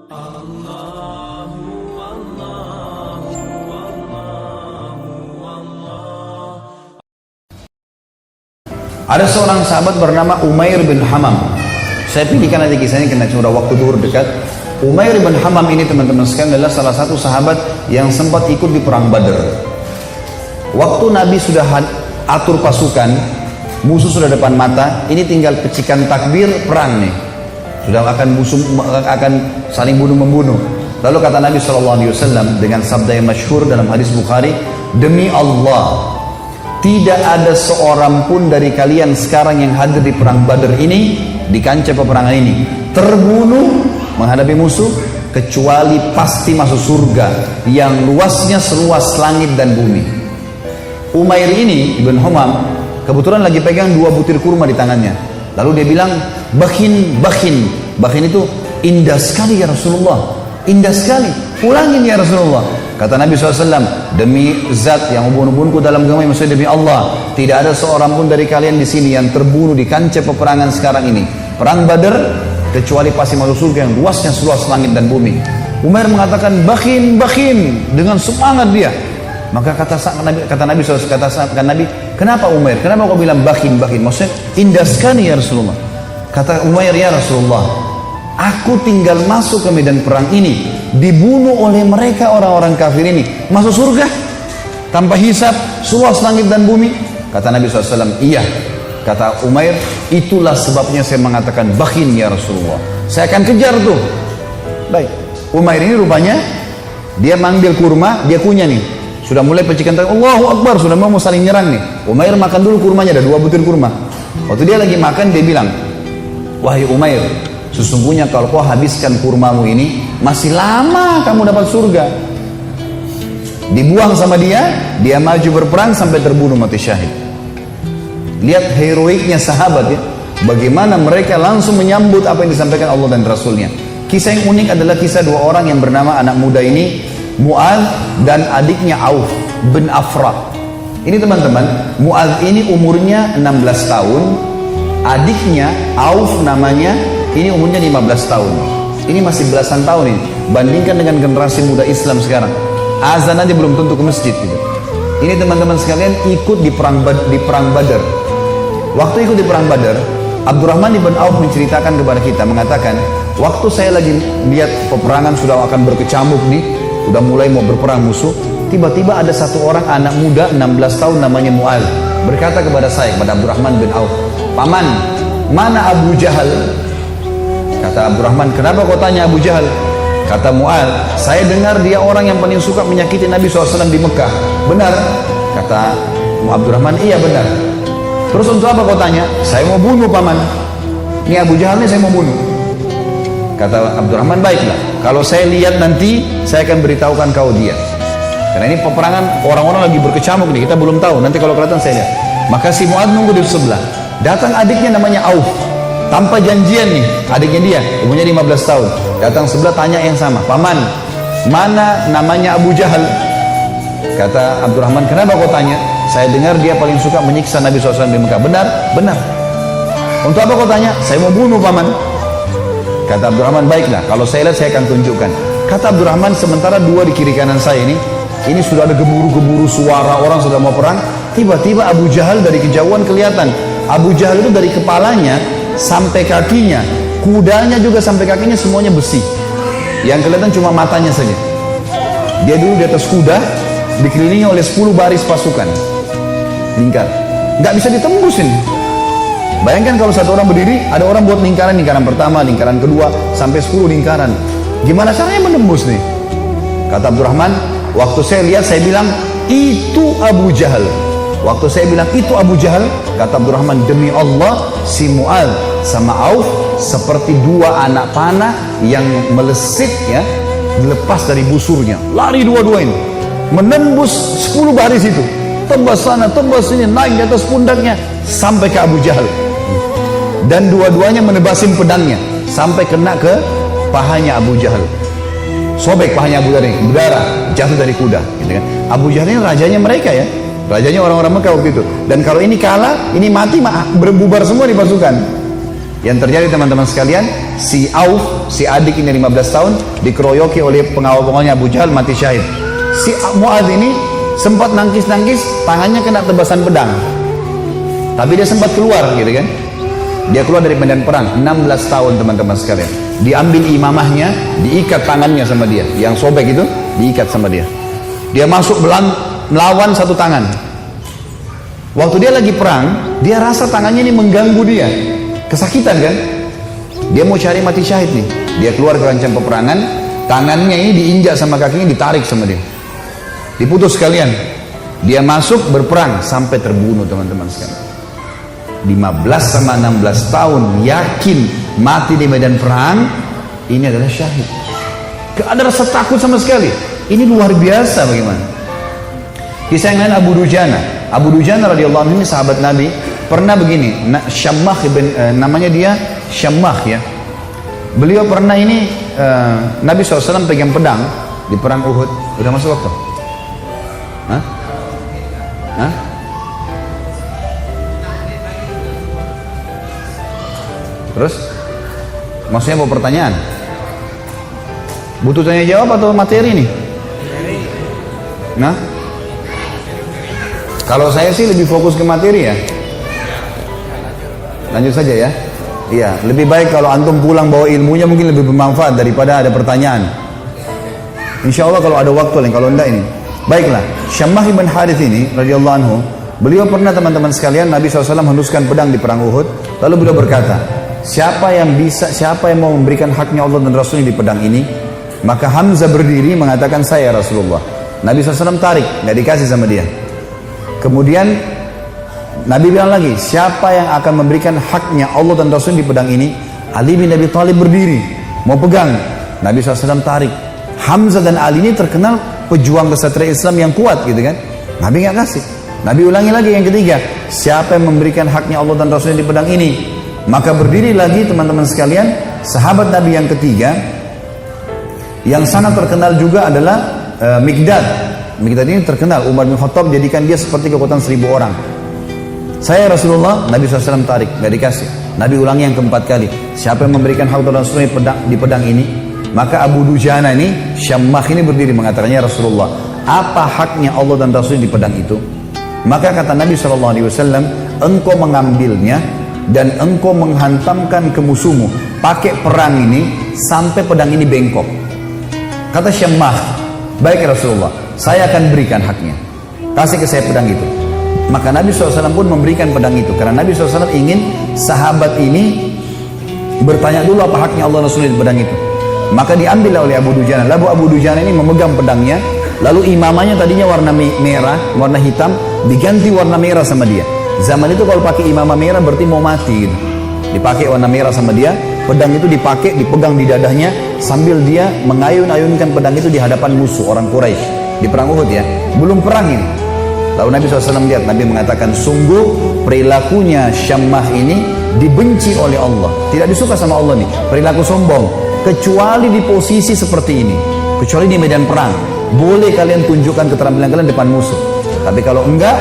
Ada seorang sahabat bernama Umair bin Hamam. Saya pilihkan aja kisahnya karena sudah waktu zuhur dekat. Umair bin Hamam ini teman-teman sekalian adalah salah satu sahabat yang sempat ikut di perang Badar. Waktu Nabi sudah atur pasukan, musuh sudah depan mata, ini tinggal pecikan takbir perang nih. Sudah akan saling bunuh-membunuh. Lalu kata Nabi SAW dengan sabda yang masyhur dalam hadis Bukhari, demi Allah, tidak ada seorang pun dari kalian sekarang yang hadir di perang Badar ini, di kancah peperangan ini, terbunuh menghadapi musuh, kecuali pasti masuk surga yang luasnya seluas langit dan bumi. Umair ini, Ibn Humam, kebetulan lagi pegang 2 butir kurma di tangannya. Lalu dia bilang, bakhin. Bakhin itu indah sekali ya Rasulullah. Indah sekali, ulangin ya Rasulullah. Kata Nabi SAW, demi zat yang membunuh-bunuhku dalam agama, maksudnya demi Allah, tidak ada seorang pun dari kalian di sini yang terbunuh di kancah peperangan sekarang ini, perang Badar, kecuali pasti masuk surga yang luasnya seluas langit dan bumi. Umair mengatakan bakhin dengan semangat dia. Maka kata Nabi SAW, kata Nabi, kenapa Umair? Kenapa kau bilang bakhin? Maksudnya indah sekali ya Rasulullah. Kata Umair, ya Rasulullah, aku tinggal masuk ke medan perang ini, dibunuh oleh mereka orang-orang kafir ini, masuk surga tanpa hisab, seluas langit dan bumi. Kata Nabi SAW, iya. Kata Umair, itulah sebabnya saya mengatakan bakhin ya Rasulullah, saya akan kejar tuh. Baik, Umair ini rupanya dia manggil kurma, dia kunyah nih, sudah mulai pecikan tangan, Allahu Akbar, sudah mau saling nyerang nih. Umair makan dulu kurmanya, ada 2 butir kurma. Waktu dia lagi makan, dia bilang, wahai Umair, sesungguhnya kalau kau habiskan kurmamu ini, masih lama kamu dapat surga. Dibuang sama dia maju berperang sampai terbunuh mati syahid. Lihat heroiknya sahabat ya, bagaimana mereka langsung menyambut apa yang disampaikan Allah dan Rasulnya. Kisah yang unik adalah kisah 2 orang yang bernama anak muda ini, Mu'adz dan adiknya Auf bin Afra. Ini teman-teman, Mu'adz ini umurnya 16 tahun, adiknya Auf namanya, ini umurnya 15 tahun. Ini masih belasan tahun ini. Bandingkan dengan generasi muda Islam sekarang, azan aja belum tentu ke masjid gitu. Ini teman-teman sekalian ikut di perang Badar. Waktu ikut di perang Badar, Abdurrahman ibn Auf menceritakan kepada kita, mengatakan, waktu saya lagi lihat peperangan sudah akan berkecamuk nih, sudah mulai mau berperang musuh, tiba-tiba ada satu orang anak muda 16 tahun namanya Mu'adz berkata kepada saya, kepada Abdurrahman bin Auf, paman, mana Abu Jahal? Kata Abdurrahman, kenapa kau tanya Abu Jahal? Kata Mu'adz, saya dengar dia orang yang paling suka menyakiti Nabi SAW di Mekah. Benar? Kata Abdurrahman, iya benar. Terus untuk apa kau tanya? Saya mau bunuh paman. Ini Abu Jahal ini saya mau bunuh. Kata Abdurrahman, baiklah, kalau saya lihat nanti saya akan beritahukan kau dia. Karena ini peperangan orang-orang lagi berkecamuk nih, kita belum tahu, nanti kalau kelihatan saya lihat. Maka si Mu'adz nunggu di sebelah. Datang adiknya namanya Auf, tanpa janjian nih, adiknya dia umurnya 15 tahun. Datang sebelah tanya yang sama, paman, mana namanya Abu Jahal? Kata Abdurrahman, kenapa kau tanya? Saya dengar dia paling suka menyiksa Nabi SAW di Mekah. Benar? Benar. Untuk apa kau tanya? Saya mau bunuh paman. Kata Abdurrahman, baiklah, kalau saya lihat saya akan tunjukkan. Kata Abdurrahman, sementara 2 di kiri kanan saya ini sudah ada gemuruh-gemuruh suara orang sudah mau perang. Tiba-tiba Abu Jahal dari kejauhan kelihatan. Abu Jahal itu dari kepalanya sampai kakinya, kudanya juga sampai kakinya semuanya besi. Yang kelihatan cuma matanya saja. Dia dulu di atas kuda, dikelilingi oleh 10 baris pasukan, lingkar, nggak bisa ditembusin. Bayangkan kalau satu orang berdiri, ada orang buat lingkaran pertama, lingkaran kedua, sampai 10 lingkaran. Gimana caranya menembus nih? Kata Abdurrahman, waktu saya lihat, saya bilang, itu Abu Jahal. Waktu saya bilang, itu Abu Jahal, kata Abdurrahman, demi Allah, si Mu'adz sama Auf seperti 2 anak panah yang melesit ya, dilepas dari busurnya. Lari dua-duanya, menembus 10 baris itu. Tembas sana, tembas sini, naik di atas pundaknya, sampai ke Abu Jahal. Dan dua-duanya menebasin pedangnya, sampai kena ke pahanya Abu Jahal. Sobek pahanya Abu Jahal, berdarah, jatuh dari kuda. Gitu kan. Abu Jahal ini rajanya mereka ya, rajanya orang-orang Mekah waktu itu. Dan kalau ini kalah, ini mati, berbubar semua di pasukan. Yang terjadi teman-teman sekalian, si Auf, si adik ini 15 tahun, dikeroyoki oleh pengawal-pengawalnya Abu Jahal, mati syahid. Si Mu'adz ini sempat nangkis-nangkis, tangannya kena tebasan pedang. Tapi dia sempat keluar gitu kan. Dia keluar dari medan perang, 16 tahun teman-teman sekalian. Diambil imamahnya, diikat tangannya sama dia. Yang sobek itu, diikat sama dia. Dia masuk melawan satu tangan. Waktu dia lagi perang, dia rasa tangannya ini mengganggu dia. Kesakitan kan? Dia mau cari mati syahid nih. Dia keluar ke kancah peperangan, tangannya ini diinjak sama kakinya, ditarik sama dia. Diputus sekalian. Dia masuk berperang sampai terbunuh teman-teman sekalian. 15 sama 16 tahun yakin mati di medan perang, ini adalah syahid. Gak ada rasa takut sama sekali. Ini luar biasa bagaimana. Kisah yang lain Abu Dujana. Abu Dujana radhiyallahu anhu ini sahabat Nabi, pernah begini, Syammah namanya dia Syammah ya. Beliau pernah ini Nabi SAW pegang pedang di perang Uhud. Udah masuk waktu? Hah? Hah? Terus? Maksudnya mau pertanyaan? Butuh tanya jawab atau materi nih? Nah? Kalau saya sih lebih fokus ke materi ya. Lanjut saja ya. Iya, lebih baik kalau antum pulang bawa ilmunya mungkin lebih bermanfaat daripada ada pertanyaan. Insya Allah kalau ada waktu lain, kalau enggak ini. Baiklah, Syammah bin Harith ini radhiyallahu anhu, beliau pernah teman-teman sekalian Nabi SAW henuskan pedang di perang Uhud, lalu beliau berkata, siapa yang mau memberikan haknya Allah dan Rasulnya di pedang ini? Maka Hamzah berdiri mengatakan, saya Rasulullah. Nabi SAW tarik, nggak dikasih sama dia. Kemudian Nabi bilang lagi, siapa yang akan memberikan haknya Allah dan Rasul di pedang ini? Ali bin Abi Thalib berdiri, mau pegang. Nabi SAW tarik. Hamzah dan Ali ini terkenal pejuang kesatria Islam yang kuat gitu kan. Nabi nggak kasih. Nabi ulangi lagi yang ketiga, siapa yang memberikan haknya Allah dan Rasul di pedang ini? Maka berdiri lagi teman-teman sekalian, sahabat Nabi yang ketiga, yang sangat terkenal juga adalah Mikdad. Mikdad ini terkenal, Umar bin Khattab jadikan dia seperti kekuatan 1000 orang. Saya Rasulullah, Nabi SAW tarik, gak dikasih. Nabi ulangi yang keempat kali, siapa yang memberikan hak dan Rasulullah di pedang ini? Maka Abu Dujana ini, Syammah ini berdiri mengatakannya, Rasulullah, apa haknya Allah dan Rasulullah di pedang itu? Maka kata Nabi SAW, engkau mengambilnya dan engkau menghantamkan ke musuhmu pakai perang ini sampai pedang ini bengkok. Kata Syammah, baik Rasulullah, saya akan berikan haknya, kasih ke saya pedang itu. Maka Nabi SAW pun memberikan pedang itu, karena Nabi SAW ingin sahabat ini bertanya dulu apa haknya Allah Rasulullah di pedang itu. Maka diambil oleh Abu Dujana. Lalu Abu Dujana ini memegang pedangnya, lalu imamanya tadinya warna merah, warna hitam, diganti warna merah sama dia. Zaman itu kalau pakai imamah merah berarti mau mati gitu. Dipakai warna merah sama dia, pedang itu dipakai, dipegang di dadahnya sambil dia mengayun-ayunkan pedang itu di hadapan musuh orang Quraisy di perang Uhud ya, belum perang ini. Lalu Nabi SAW lihat, Nabi mengatakan, sungguh perilakunya Syammah ini dibenci oleh Allah, tidak disuka sama Allah nih, perilaku sombong, kecuali di posisi seperti ini, kecuali di medan perang, boleh kalian tunjukkan keterampilan kalian depan musuh, tapi kalau enggak,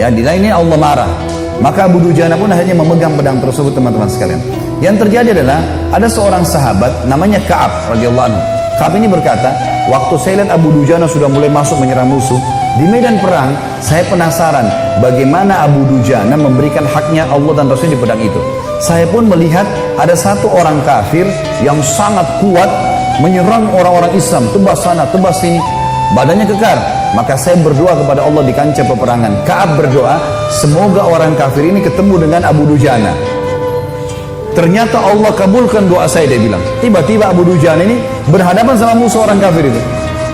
ya di lainnya Allah marah. Maka Abu Dujana pun akhirnya memegang pedang tersebut teman-teman sekalian. Yang terjadi adalah ada seorang sahabat namanya Ka'ab radhiyallahu anhu. Ka'ab ini berkata, waktu saya lihat Abu Dujana sudah mulai masuk menyerang musuh di medan perang, saya penasaran bagaimana Abu Dujana memberikan haknya Allah dan Rasul di pedang itu. Saya pun melihat ada satu orang kafir yang sangat kuat menyerang orang-orang Islam, tebas sana, tebas sini, badannya kekar. Maka saya berdoa kepada Allah di kancah peperangan. Ka'ab berdoa, semoga orang kafir ini ketemu dengan Abu Dujana. Ternyata Allah kabulkan doa saya, dia bilang. Tiba-tiba Abu Dujana ini berhadapan sama musuh orang kafir itu.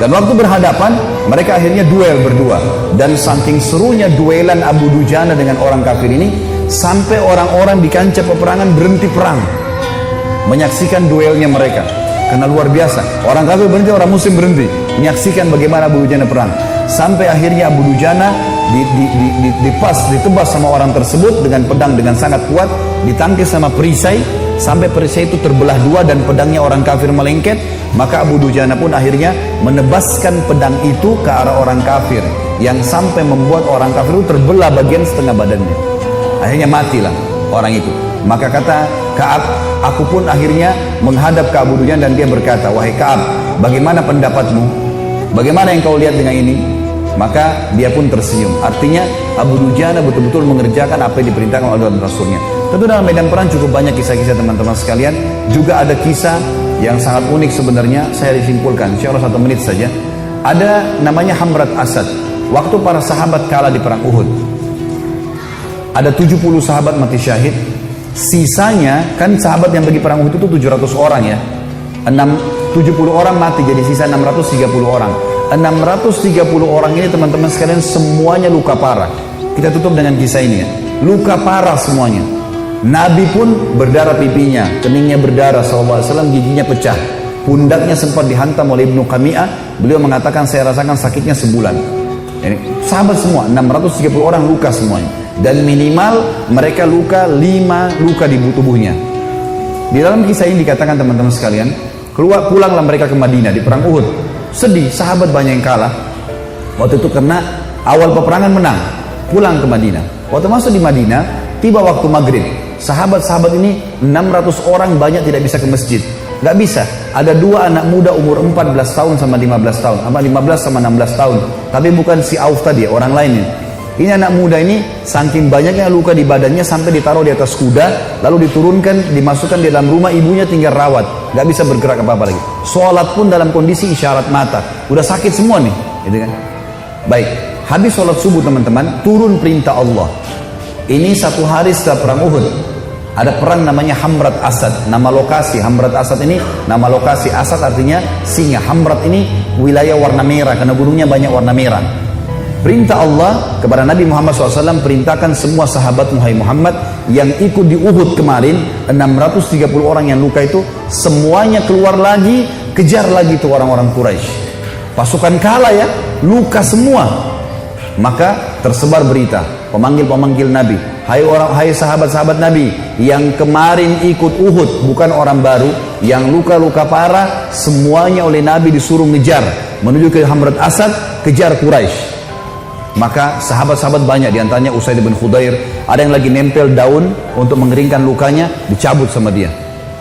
Dan waktu berhadapan, mereka akhirnya duel berdua. Dan saking serunya duelan Abu Dujana dengan orang kafir ini, sampai orang-orang di kancah peperangan berhenti perang, menyaksikan duelnya mereka. Karena luar biasa, orang kafir berhenti, orang muslim berhenti, menyaksikan bagaimana Abu Dujana perang. Sampai akhirnya Abu Dujana ditebas sama orang tersebut dengan pedang dengan sangat kuat, ditangkis sama perisai, sampai perisai itu terbelah dua dan pedangnya orang kafir melengket. Maka Abu Dujana pun akhirnya menebaskan pedang itu ke arah orang kafir, yang sampai membuat orang kafir itu terbelah bagian setengah badannya. Akhirnya matilah. orang itu. Maka kata Ka'ab, aku pun akhirnya menghadap ke Abu Dujana dan dia berkata, wahai Ka'ab, bagaimana pendapatmu? Bagaimana yang kau lihat dengan ini? Maka dia pun tersenyum. Artinya Abu Dujana betul-betul mengerjakan apa yang diperintahkan oleh Allah dan Rasulnya. Tentu dalam medan perang cukup banyak kisah-kisah teman-teman sekalian. Juga ada kisah yang sangat unik sebenarnya. Saya disimpulkan, insya Allah 1 menit saja. Ada namanya Hamrat Asad. Waktu para sahabat kalah di perang Uhud, ada 70 sahabat mati syahid. Sisanya, kan sahabat yang pergi perang Uhud itu 700 orang ya. 70 orang mati, jadi sisa 630 orang. 630 orang ini teman-teman sekalian semuanya luka parah. Kita tutup dengan kisah ini ya. Luka parah semuanya. Nabi pun berdarah pipinya, keningnya berdarah SAW, giginya pecah. Pundaknya sempat dihantam oleh Ibnu Qami'ah. Beliau mengatakan, saya rasakan sakitnya sebulan. Ini sahabat semua, 630 orang luka semuanya. Dan minimal mereka luka 5 luka di tubuhnya. Di dalam kisah ini dikatakan teman-teman sekalian, pulanglah mereka ke Madinah di perang Uhud. Sedih, sahabat banyak yang kalah. Waktu itu karena awal peperangan menang, pulang ke Madinah. Waktu masuk di Madinah, tiba waktu maghrib. Sahabat-sahabat ini 600 orang banyak tidak bisa ke masjid. Gak bisa. Ada 2 anak muda umur 14 tahun sama 15 tahun. 15 sama 16 tahun. Tapi bukan si Auf tadi, orang lainnya. Ini anak muda ini saking banyaknya luka di badannya sampai ditaruh di atas kuda, lalu diturunkan, dimasukkan di dalam rumah, ibunya tinggal rawat, nggak bisa bergerak apa-apa lagi. Sholat pun dalam kondisi isyarat mata, udah sakit semua nih, gitu kan? Baik, habis sholat subuh teman-teman, turun perintah Allah. Ini 1 hari setelah perang Uhud, ada perang namanya Hamrat Asad. Nama lokasi Hamrat Asad ini, nama lokasi Asad artinya singa. Hamrat ini wilayah warna merah karena gunungnya banyak warna merah. Perintah Allah kepada Nabi Muhammad SAW, perintahkan semua sahabat Muhammad yang ikut di Uhud kemarin, 630 orang yang luka itu, semuanya keluar lagi, kejar lagi itu orang-orang Quraisy. Pasukan kalah ya, luka semua. Maka tersebar berita, pemanggil-pemanggil Nabi, hai sahabat-sahabat Nabi yang kemarin ikut Uhud, bukan orang baru, yang luka-luka parah, semuanya oleh Nabi disuruh ngejar menuju ke Hamrat Asad, kejar Quraisy. Maka sahabat-sahabat banyak, diantaranya Usaid bin Khudair, ada yang lagi nempel daun untuk mengeringkan lukanya, dicabut sama dia.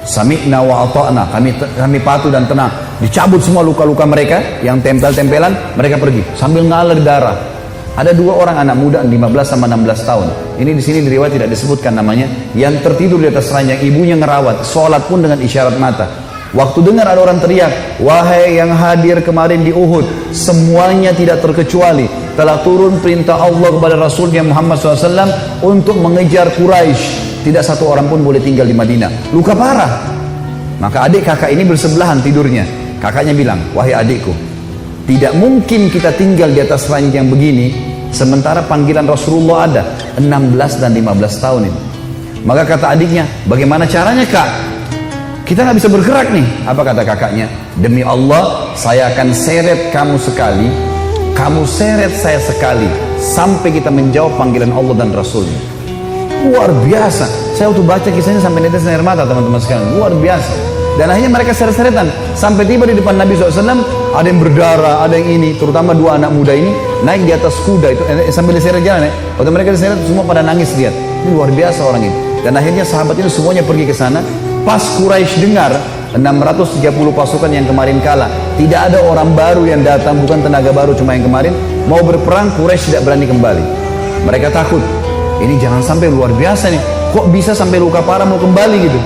Sami'na wa ata'na, kami patuh dan tenang. Dicabut semua luka-luka mereka yang tempel-tempelan, mereka pergi sambil ngalir darah. Ada 2 orang anak muda 15 sama 16 tahun. Ini di sini di riwayat tidak disebutkan namanya, yang tertidur di atas ranjang, ibunya ngerawat, sholat pun dengan isyarat mata. Waktu dengar ada orang teriak, wahai yang hadir kemarin di Uhud, semuanya tidak terkecuali telah turun perintah Allah kepada Rasulnya Muhammad SAW untuk mengejar Quraisy. Tidak satu orang pun boleh tinggal di Madinah. Luka parah. Maka adik kakak ini bersebelahan tidurnya. Kakaknya bilang, wahai adikku, tidak mungkin kita tinggal di atas ranjang begini sementara panggilan Rasulullah ada 16 dan 15 tahun ini. Maka kata adiknya, bagaimana caranya kak? Kita nggak bisa bergerak nih. Apa kata kakaknya? Demi Allah, saya akan seret kamu sekali, kamu seret saya sekali, sampai kita menjawab panggilan Allah dan Rasulnya. Luar biasa. Saya waktu baca kisahnya sampai netes air mata teman-teman sekalian. Luar biasa. Dan akhirnya mereka seret-seretan sampai tiba di depan Nabi SAW. Ada yang berdarah, ada yang ini. Terutama 2 anak muda ini naik di atas kuda itu sambil diseret jalan ya. Waktu mereka diseret semua pada nangis lihat. Ini luar biasa orang ini. Dan akhirnya sahabat ini semuanya pergi ke sana. Pas Quraisy dengar 630 pasukan yang kemarin kalah, tidak ada orang baru yang datang, bukan tenaga baru cuma yang kemarin mau berperang, Quraisy tidak berani kembali. Mereka takut, ini jangan sampai luar biasa nih, kok bisa sampai luka parah mau kembali gitu.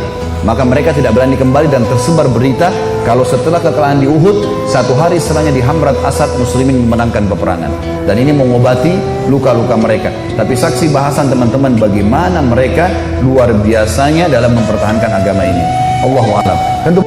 Maka mereka tidak berani kembali dan tersebar berita kalau setelah kekalahan di Uhud, 1 hari setelahnya di Hamrat Asad, muslimin memenangkan peperangan. Dan ini mengobati luka-luka mereka. Tapi saksi bahasan teman-teman bagaimana mereka luar biasanya dalam mempertahankan agama ini. Allahu a'lam. Tentu